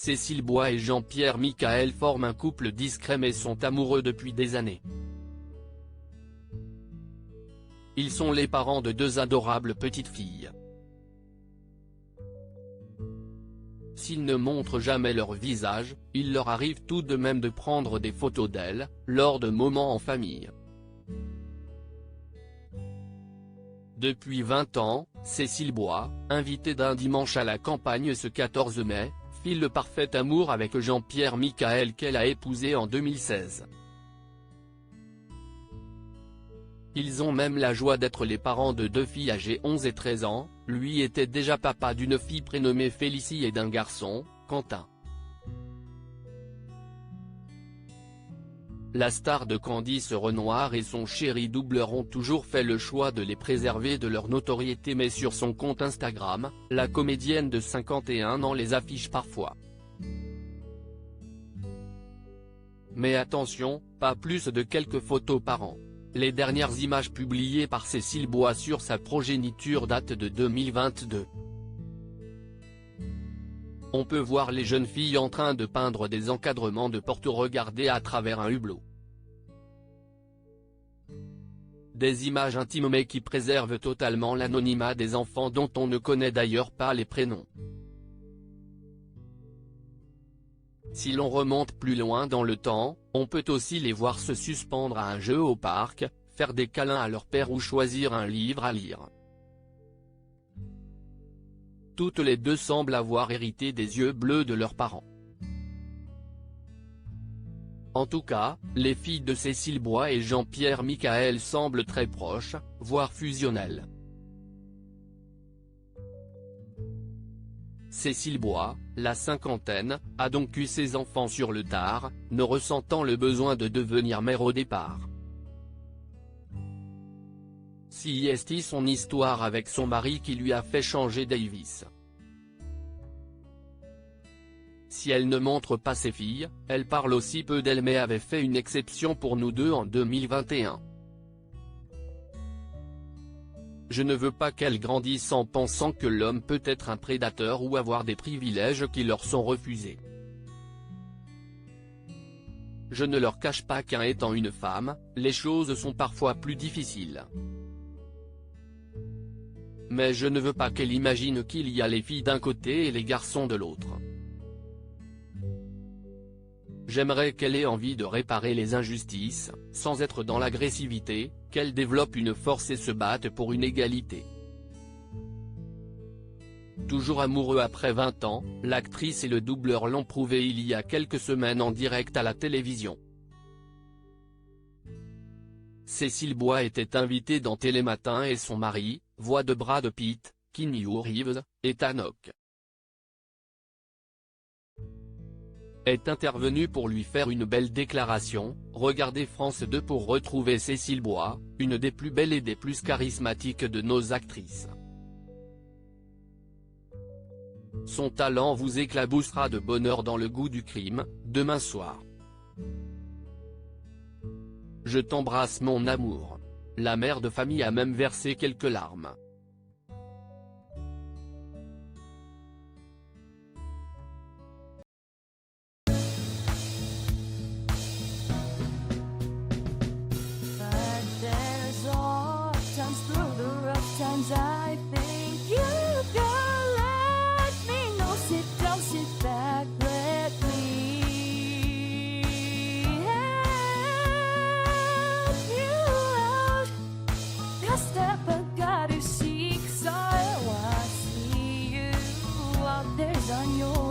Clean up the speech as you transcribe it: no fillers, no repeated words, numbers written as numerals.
Cécile Bois et Jean-Pierre Michael forment un couple discret mais sont amoureux depuis des années. Ils sont les parents de deux adorables petites filles. S'ils ne montrent jamais leur visage, il leur arrive tout de même de prendre des photos d'elles, lors de moments en famille. Depuis 20 ans, Cécile Bois, invitée d'un dimanche à la campagne ce 14 mai, file le parfait amour avec Jean-Pierre Michael qu'elle a épousé en 2016. Ils ont même la joie d'être les parents de deux filles âgées 11 et 13 ans, lui était déjà papa d'une fille prénommée Félicie et d'un garçon, Quentin. La star de Candice Renoir et son chéri doubleur ont toujours fait le choix de les préserver de leur notoriété, mais sur son compte Instagram, la comédienne de 51 ans les affiche parfois. Mais attention, pas plus de quelques photos par an. Les dernières images publiées par Cécile Bois sur sa progéniture datent de 2022. On peut voir les jeunes filles en train de peindre des encadrements de porte regarder à travers un hublot. Des images intimes mais qui préservent totalement l'anonymat des enfants dont on ne connaît d'ailleurs pas les prénoms. Si l'on remonte plus loin dans le temps, on peut aussi les voir se suspendre à un jeu au parc, faire des câlins à leur père ou choisir un livre à lire. Toutes les deux semblent avoir hérité des yeux bleus de leurs parents. En tout cas, les filles de Cécile Bois et Jean-Pierre Michael semblent très proches, voire fusionnelles. Cécile Bois, la cinquantaine, a donc eu ses enfants sur le tard, ne ressentant le besoin de devenir mère au départ. Si est son histoire avec son mari qui lui a fait changer Davis. Si elle ne montre pas ses filles, elle parle aussi peu d'elle mais avait fait une exception pour nous deux en 2021. Je ne veux pas qu'elles grandissent en pensant que l'homme peut être un prédateur ou avoir des privilèges qui leur sont refusés. Je ne leur cache pas qu'en étant une femme, les choses sont parfois plus difficiles. Mais je ne veux pas qu'elle imagine qu'il y a les filles d'un côté et les garçons de l'autre. J'aimerais qu'elle ait envie de réparer les injustices, sans être dans l'agressivité, qu'elle développe une force et se batte pour une égalité. Toujours amoureux après 20 ans, l'actrice et le doubleur l'ont prouvé il y a quelques semaines en direct à la télévision. Cécile Bois était invitée dans Télématin et son mari, voix de Brad Pitt, Keanu Reeves, et Tannock, est intervenu pour lui faire une belle déclaration. Regardez France 2 pour retrouver Cécile Bois, une des plus belles et des plus charismatiques de nos actrices. Son talent vous éclaboussera de bonheur dans Le Goût du crime, demain soir. Je t'embrasse mon amour. La mère de famille a même versé quelques larmes. I think you can let me know. Sit down, sit back, let me help you out. The step I gotta seek, so I see you out there's on your